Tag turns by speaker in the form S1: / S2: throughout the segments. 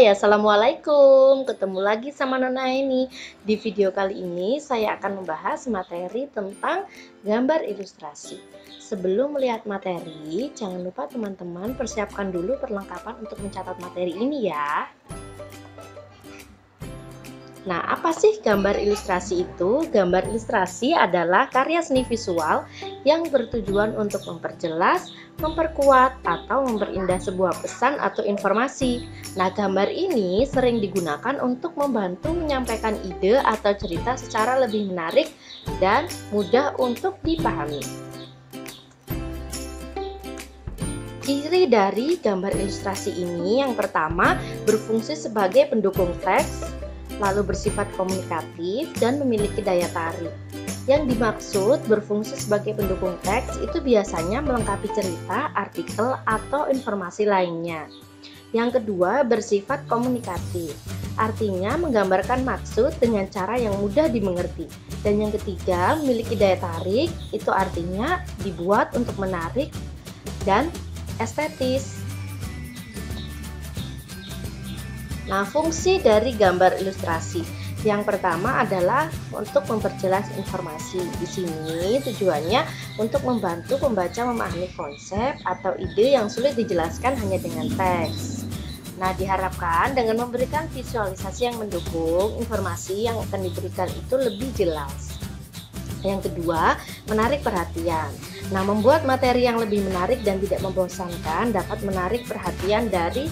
S1: Hai, Assalamualaikum. Ketemu lagi sama Nona ini. Di video kali ini saya akan membahas materi tentang gambar ilustrasi. Sebelum melihat materi, jangan lupa teman-teman persiapkan dulu perlengkapan untuk mencatat materi ini ya. Nah, apa sih gambar ilustrasi itu? Gambar ilustrasi adalah karya seni visual yang bertujuan untuk memperjelas, memperkuat, atau memperindah sebuah pesan atau informasi. Nah, gambar ini sering digunakan untuk membantu menyampaikan ide atau cerita secara lebih menarik dan mudah untuk dipahami. Ciri dari gambar ilustrasi ini yang pertama berfungsi sebagai pendukung teks, lalu bersifat komunikatif dan memiliki daya tarik. Yang dimaksud berfungsi sebagai pendukung teks itu biasanya melengkapi cerita, artikel, atau informasi lainnya. Yang kedua bersifat komunikatif, artinya menggambarkan maksud dengan cara yang mudah dimengerti. Dan yang ketiga memiliki daya tarik, itu artinya dibuat untuk menarik dan estetis. Nah, fungsi dari gambar ilustrasi yang pertama adalah untuk memperjelas informasi. Di sini tujuannya untuk membantu pembaca memahami konsep atau ide yang sulit dijelaskan hanya dengan teks. Nah, diharapkan dengan memberikan visualisasi yang mendukung, informasi yang akan diberikan itu lebih jelas. Yang kedua, menarik perhatian. Nah, membuat materi yang lebih menarik dan tidak membosankan dapat menarik perhatian dari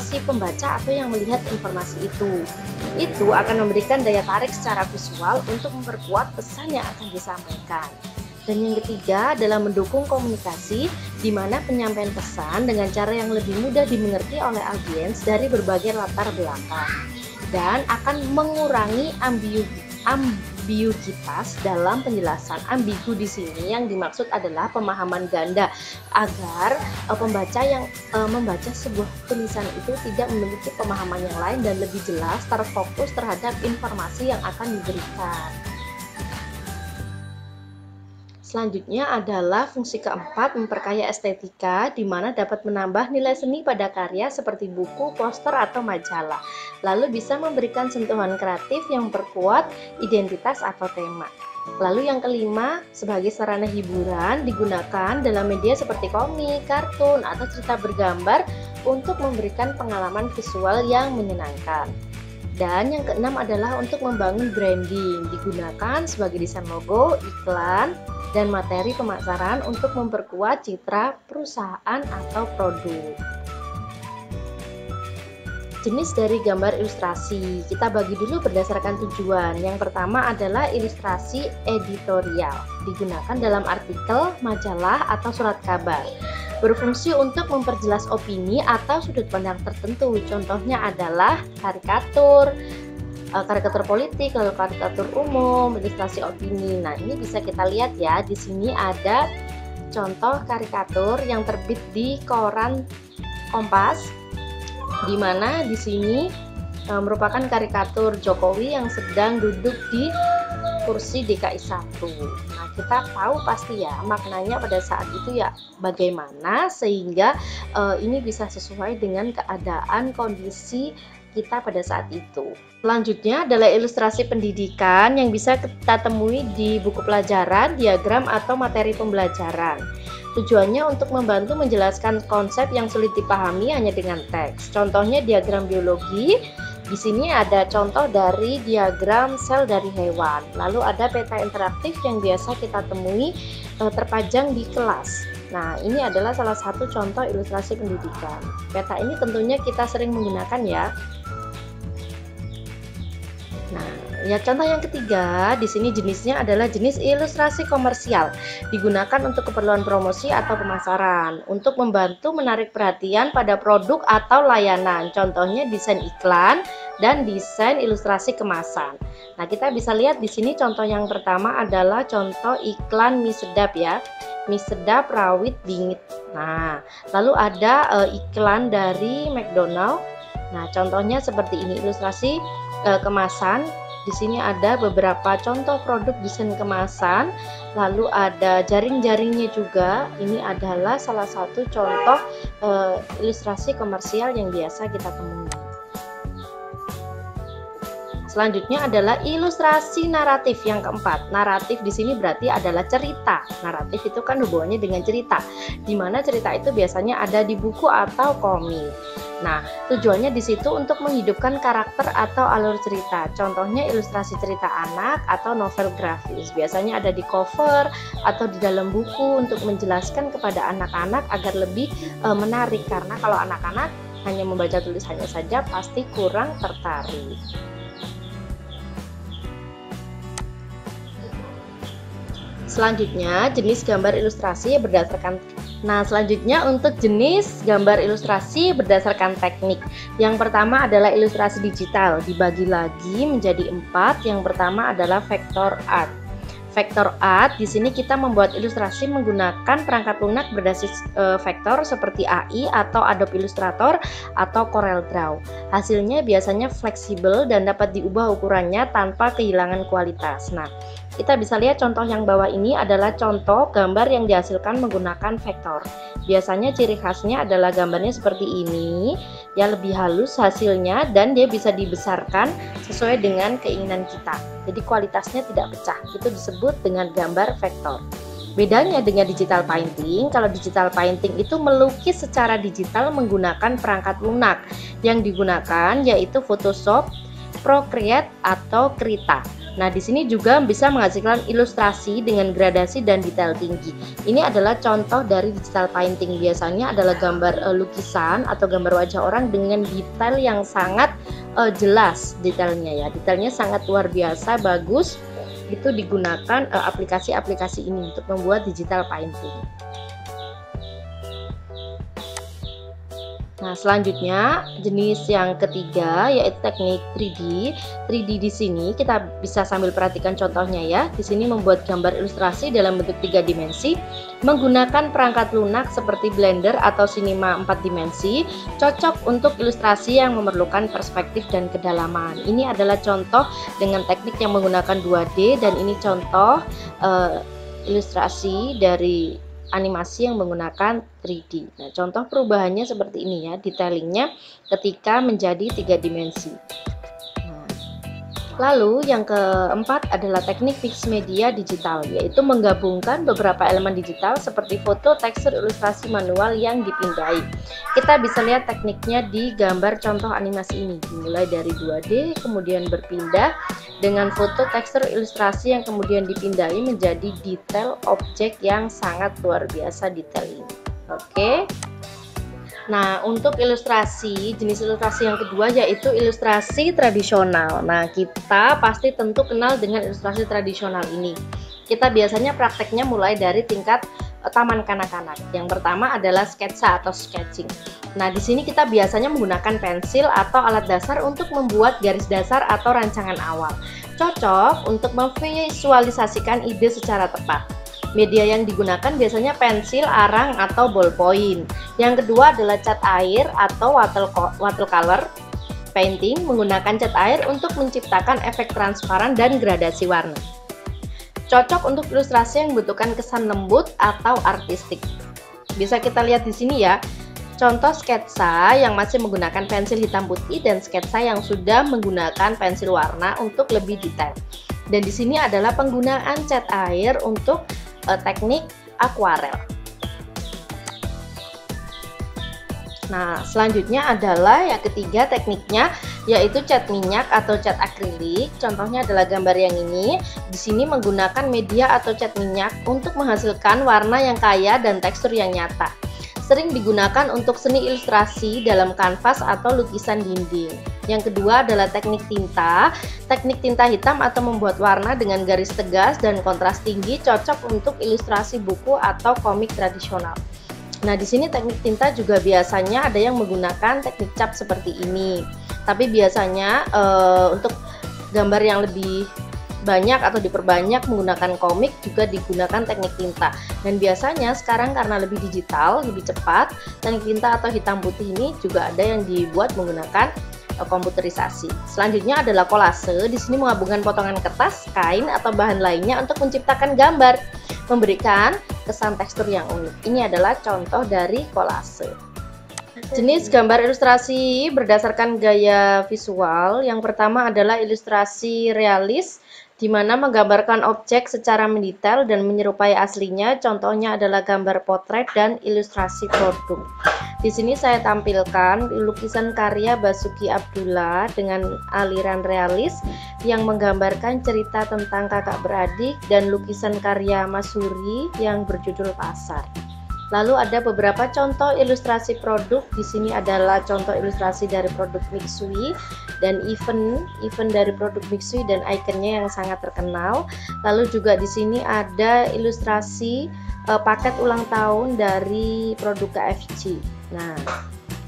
S1: si pembaca atau yang melihat informasi itu. Itu akan memberikan daya tarik secara visual untuk memperkuat pesan yang akan disampaikan. Dan yang ketiga adalah mendukung komunikasi, di mana penyampaian pesan dengan cara yang lebih mudah dimengerti oleh audiens dari berbagai latar belakang dan akan mengurangi ambiguitas dalam penjelasan. Ambigu di sini yang dimaksud adalah pemahaman ganda, agar pembaca yang membaca sebuah tulisan itu tidak memiliki pemahaman yang lain dan lebih jelas terfokus terhadap informasi yang akan diberikan. Selanjutnya adalah fungsi keempat, memperkaya estetika, di mana dapat menambah nilai seni pada karya seperti buku, poster, atau majalah. Lalu bisa memberikan sentuhan kreatif yang memperkuat identitas atau tema. Lalu yang kelima, sebagai sarana hiburan digunakan dalam media seperti komik, kartun, atau cerita bergambar untuk memberikan pengalaman visual yang menyenangkan. Dan yang keenam adalah untuk membangun branding, digunakan sebagai desain logo, iklan, dan materi pemasaran untuk memperkuat citra perusahaan atau produk. Jenis dari gambar ilustrasi kita bagi dulu berdasarkan tujuan. Yang pertama adalah ilustrasi editorial, digunakan dalam artikel, majalah, atau surat kabar. Berfungsi untuk memperjelas opini atau sudut pandang tertentu. Contohnya adalah karikatur politik, lalu karikatur umum, ilustrasi opini. Nah, ini bisa kita lihat ya. Di sini ada contoh karikatur yang terbit di koran Kompas, di mana di sini merupakan karikatur Jokowi yang sedang duduk di kursi DKI 1. Nah, kita tahu pasti ya maknanya pada saat itu ya bagaimana, sehingga ini bisa sesuai dengan keadaan kondisi kita pada saat itu. Selanjutnya adalah ilustrasi pendidikan yang bisa kita temui di buku pelajaran, diagram, atau materi pembelajaran. Tujuannya untuk membantu menjelaskan konsep yang sulit dipahami hanya dengan teks. Contohnya diagram biologi. Di sini ada contoh dari diagram sel dari hewan. Lalu ada peta interaktif yang biasa kita temui terpajang di kelas. Nah, ini adalah salah satu contoh ilustrasi pendidikan. Peta ini tentunya kita sering menggunakan ya. Nah, ya contoh yang ketiga, di sini jenisnya adalah jenis ilustrasi komersial, digunakan untuk keperluan promosi atau pemasaran, untuk membantu menarik perhatian pada produk atau layanan. Contohnya desain iklan dan desain ilustrasi kemasan. Nah, kita bisa lihat di sini contoh yang pertama adalah contoh iklan mie sedap ya. Mie sedap rawit bingit. Nah, lalu ada iklan dari McDonald. Nah, contohnya seperti ini ilustrasi kemasan. Di sini ada beberapa contoh produk desain kemasan, lalu ada jaring-jaringnya juga. Ini adalah salah satu contoh ilustrasi komersial yang biasa kita temui. Selanjutnya adalah ilustrasi naratif yang keempat. Naratif di sini berarti adalah cerita. Naratif itu kan hubungannya dengan cerita, di mana cerita itu biasanya ada di buku atau komik. Nah, tujuannya di situ untuk menghidupkan karakter atau alur cerita. Contohnya ilustrasi cerita anak atau novel grafis. Biasanya ada di cover atau di dalam buku untuk menjelaskan kepada anak-anak agar lebih menarik. Karena kalau anak-anak hanya membaca tulisannya saja pasti kurang tertarik. Selanjutnya, jenis gambar ilustrasi berdasarkan. Nah, selanjutnya untuk jenis gambar ilustrasi berdasarkan teknik. Yang pertama adalah ilustrasi digital, dibagi lagi menjadi 4. Yang pertama adalah vector art. Vector art di sini kita membuat ilustrasi menggunakan perangkat lunak berbasis vektor seperti AI atau Adobe Illustrator atau Corel Draw. Hasilnya biasanya fleksibel dan dapat diubah ukurannya tanpa kehilangan kualitas. Nah, kita bisa lihat contoh yang bawah ini adalah contoh gambar yang dihasilkan menggunakan vektor. Biasanya ciri khasnya adalah gambarnya seperti ini, ya lebih halus hasilnya dan dia bisa dibesarkan sesuai dengan keinginan kita. Jadi kualitasnya tidak pecah, itu disebut dengan gambar vektor. Bedanya dengan digital painting, kalau digital painting itu melukis secara digital menggunakan perangkat lunak. Yang digunakan yaitu Photoshop, Procreate atau Krita. Nah, di sini juga bisa menghasilkan ilustrasi dengan gradasi dan detail tinggi. Ini adalah contoh dari digital painting. Biasanya adalah gambar lukisan atau gambar wajah orang dengan detail yang sangat jelas detailnya ya. Detailnya sangat luar biasa bagus. Itu digunakan aplikasi-aplikasi ini untuk membuat digital painting. Nah, selanjutnya jenis yang ketiga yaitu teknik 3D. 3D di sini kita bisa sambil perhatikan contohnya ya. Di sini membuat gambar ilustrasi dalam bentuk 3 dimensi menggunakan perangkat lunak seperti Blender atau Cinema 4 dimensi, cocok untuk ilustrasi yang memerlukan perspektif dan kedalaman. Ini adalah contoh dengan teknik yang menggunakan 2D dan ini contoh ilustrasi dari animasi yang menggunakan 3D. Nah, contoh perubahannya seperti ini ya, detailingnya ketika menjadi 3 dimensi. Nah, lalu yang keempat adalah teknik mix media digital, yaitu menggabungkan beberapa elemen digital seperti foto, tekstur, ilustrasi manual yang dipindai. Kita bisa lihat tekniknya di gambar contoh animasi ini, dimulai dari 2D kemudian berpindah dengan foto, tekstur, ilustrasi yang kemudian dipindai menjadi detail objek yang sangat luar biasa detail ini. Oke. Nah, untuk ilustrasi, jenis ilustrasi yang kedua yaitu ilustrasi tradisional. Nah, kita pasti tentu kenal dengan ilustrasi tradisional ini. Kita biasanya prakteknya mulai dari tingkat taman kanak-kanak. Yang pertama adalah sketsa atau sketching. Nah, di sini kita biasanya menggunakan pensil atau alat dasar untuk membuat garis dasar atau rancangan awal. Cocok untuk memvisualisasikan ide secara tepat. Media yang digunakan biasanya pensil, arang, atau ballpoint. Yang kedua adalah cat air atau watercolor painting, menggunakan cat air untuk menciptakan efek transparan dan gradasi warna. Cocok untuk ilustrasi yang membutuhkan kesan lembut atau artistik. Bisa kita lihat di sini ya, contoh sketsa yang masih menggunakan pensil hitam putih dan sketsa yang sudah menggunakan pensil warna untuk lebih detail. Dan di sini adalah penggunaan cat air untuk teknik akuarel. Nah, selanjutnya adalah yang ketiga tekniknya yaitu cat minyak atau cat akrilik. Contohnya adalah gambar yang ini. Di sini menggunakan media atau cat minyak untuk menghasilkan warna yang kaya dan tekstur yang nyata. Sering digunakan untuk seni ilustrasi dalam kanvas atau lukisan dinding. Yang kedua adalah teknik tinta. Teknik tinta hitam atau membuat warna dengan garis tegas dan kontras tinggi, cocok untuk ilustrasi buku atau komik tradisional. Nah, di sini teknik tinta juga biasanya ada yang menggunakan teknik cap seperti ini. Tapi biasanya untuk gambar yang lebih banyak atau diperbanyak menggunakan komik juga digunakan teknik tinta. Dan biasanya sekarang karena lebih digital, lebih cepat, teknik tinta atau hitam putih ini juga ada yang dibuat menggunakan komputerisasi. Selanjutnya adalah kolase. Di sini menggabungkan potongan kertas, kain atau bahan lainnya untuk menciptakan gambar, memberikan kesan tekstur yang unik. Ini adalah contoh dari kolase. Jenis gambar ilustrasi berdasarkan gaya visual. Yang pertama adalah ilustrasi realis, di mana menggambarkan objek secara mendetail dan menyerupai aslinya. Contohnya adalah gambar potret dan ilustrasi produk. Di sini saya tampilkan lukisan karya Basuki Abdullah dengan aliran realis yang menggambarkan cerita tentang kakak beradik, dan lukisan karya Mas Suri yang berjudul Pasar. Lalu ada beberapa contoh ilustrasi produk. Di sini adalah contoh ilustrasi dari produk Mitsui dan event dari produk Mitsui dan ikonnya yang sangat terkenal. Lalu juga di sini ada ilustrasi paket ulang tahun dari produk KFC. Nah,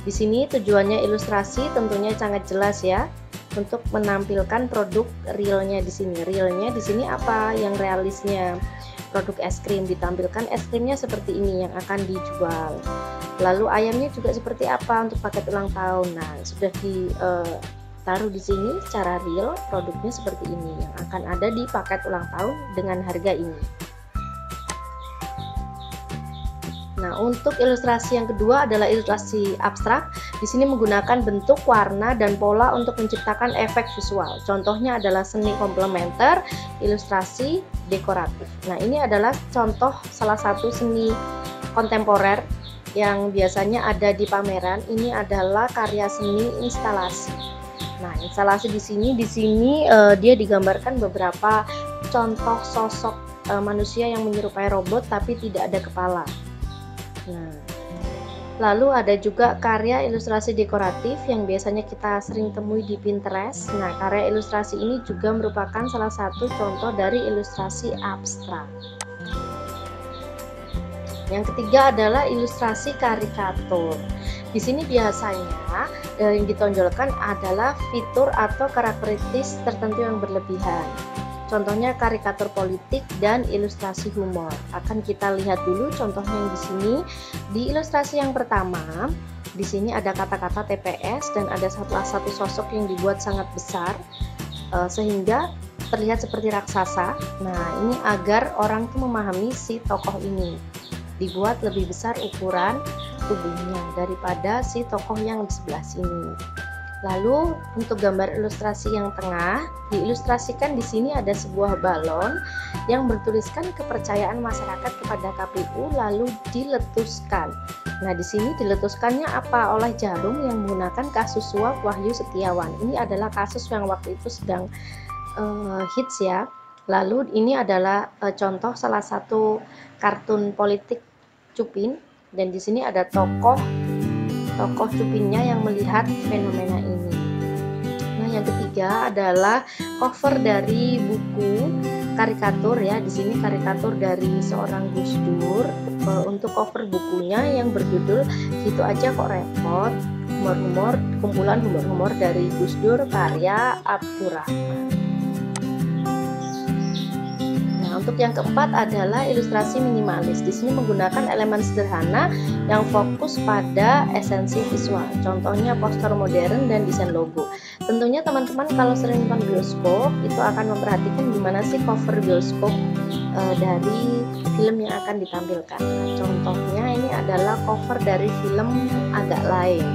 S1: di sini tujuannya ilustrasi tentunya sangat jelas ya, untuk menampilkan produk realnya di sini. Realnya di sini apa? Yang realisnya. Produk es krim ditampilkan, es krimnya seperti ini yang akan dijual. Lalu ayamnya juga seperti apa untuk paket ulang tahun. Nah, sudah ditaruh di sini secara real, produknya seperti ini yang akan ada di paket ulang tahun dengan harga ini. Nah, untuk ilustrasi yang kedua adalah ilustrasi abstrak. Di sini menggunakan bentuk, warna, dan pola untuk menciptakan efek visual. Contohnya adalah seni komplementer, ilustrasi dekoratif. Nah, ini adalah contoh salah satu seni kontemporer yang biasanya ada di pameran. Ini adalah karya seni instalasi. Nah, instalasi di sini dia digambarkan beberapa contoh sosok manusia yang menyerupai robot tapi tidak ada kepala. Nah, lalu ada juga karya ilustrasi dekoratif yang biasanya kita sering temui di Pinterest. Nah, karya ilustrasi ini juga merupakan salah satu contoh dari ilustrasi abstrak. Yang ketiga adalah ilustrasi karikatur. Di sini biasanya yang ditonjolkan adalah fitur atau karakteristik tertentu yang berlebihan. Contohnya karikatur politik dan ilustrasi humor. Akan kita lihat dulu contohnya yang di sini. Di ilustrasi yang pertama, di sini ada kata-kata TPS dan ada salah satu sosok yang dibuat sangat besar sehingga terlihat seperti raksasa. Nah, ini agar orang itu memahami si tokoh ini. Dibuat lebih besar ukuran tubuhnya daripada si tokoh yang di sebelah sini. Lalu untuk gambar ilustrasi yang tengah, diilustrasikan di sini ada sebuah balon yang bertuliskan kepercayaan masyarakat kepada KPU lalu diletuskan. Nah, di sini diletuskannya apa? Oleh jarum yang menggunakan kasus suap Wahyu Setiawan. Ini adalah kasus yang waktu itu sedang hits ya. Lalu ini adalah contoh salah satu kartun politik Cupin, dan di sini ada tokoh Cupinnya yang melihat fenomena ini. Nah, yang ketiga adalah cover dari buku karikatur ya. Di sini karikatur dari seorang Gus Dur. Untuk cover bukunya yang berjudul Gitu Aja Kok Repot, kumpulan humor-humor dari Gus Dur karya Abdurrahman. Untuk yang keempat adalah ilustrasi minimalis. Di sini menggunakan elemen sederhana yang fokus pada esensi visual. Contohnya poster modern dan desain logo. Tentunya teman-teman kalau sering nonton bioskop itu akan memperhatikan gimana sih cover bioskop dari film yang akan ditampilkan. Nah, contohnya ini adalah cover dari film Agak Lain.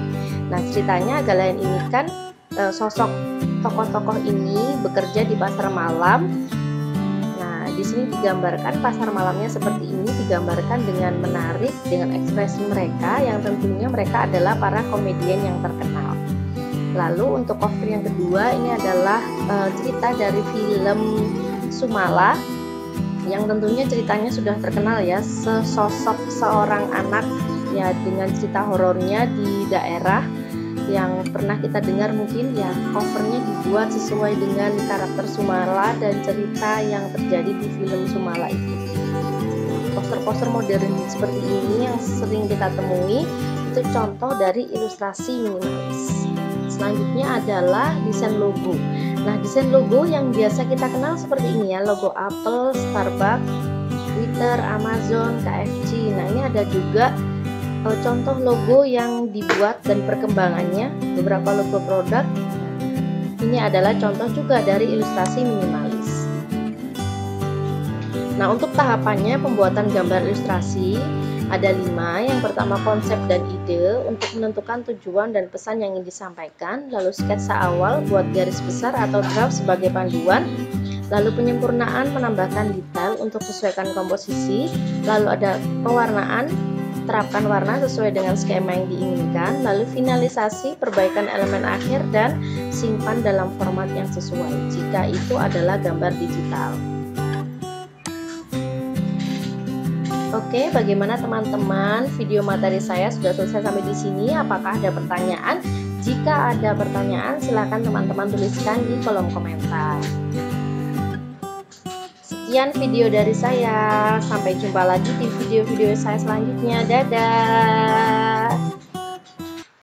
S1: Nah, ceritanya Agak Lain ini kan sosok tokoh-tokoh ini bekerja di pasar malam. Di sini digambarkan pasar malamnya seperti ini, digambarkan dengan menarik dengan ekspresi mereka yang tentunya mereka adalah para komedian yang terkenal. Lalu untuk cover yang kedua ini adalah cerita dari film Sumala yang tentunya ceritanya sudah terkenal ya, sesosok seorang anak ya dengan cerita horornya di daerah yang pernah kita dengar mungkin ya. Covernya dibuat sesuai dengan karakter Sumala dan cerita yang terjadi di film Sumala itu. Poster-poster modern seperti ini yang sering kita temui itu contoh dari ilustrasi minimalis. Selanjutnya adalah desain logo. Nah, desain logo yang biasa kita kenal seperti ini ya, logo Apple, Starbucks, Twitter, Amazon, KFC. Nah, ini ada juga contoh logo yang dibuat dan perkembangannya, beberapa logo produk. Ini adalah contoh juga dari ilustrasi minimalis. Nah, untuk tahapannya pembuatan gambar ilustrasi, Ada 5. Yang pertama, konsep dan ide untuk menentukan tujuan dan pesan yang ingin disampaikan. Lalu sketsa awal, buat garis besar atau draft sebagai panduan. Lalu penyempurnaan, menambahkan detail untuk sesuaikan komposisi. Lalu ada pewarnaan, terapkan warna sesuai dengan skema yang diinginkan. Lalu finalisasi, perbaikan elemen akhir, dan simpan dalam format yang sesuai jika itu adalah gambar digital. Oke, bagaimana teman-teman? Video materi saya sudah selesai sampai di sini. Apakah ada pertanyaan? Jika ada pertanyaan, silakan teman-teman tuliskan di kolom komentar. Sekian video dari saya. Sampai jumpa lagi di video-video saya selanjutnya. Dadah!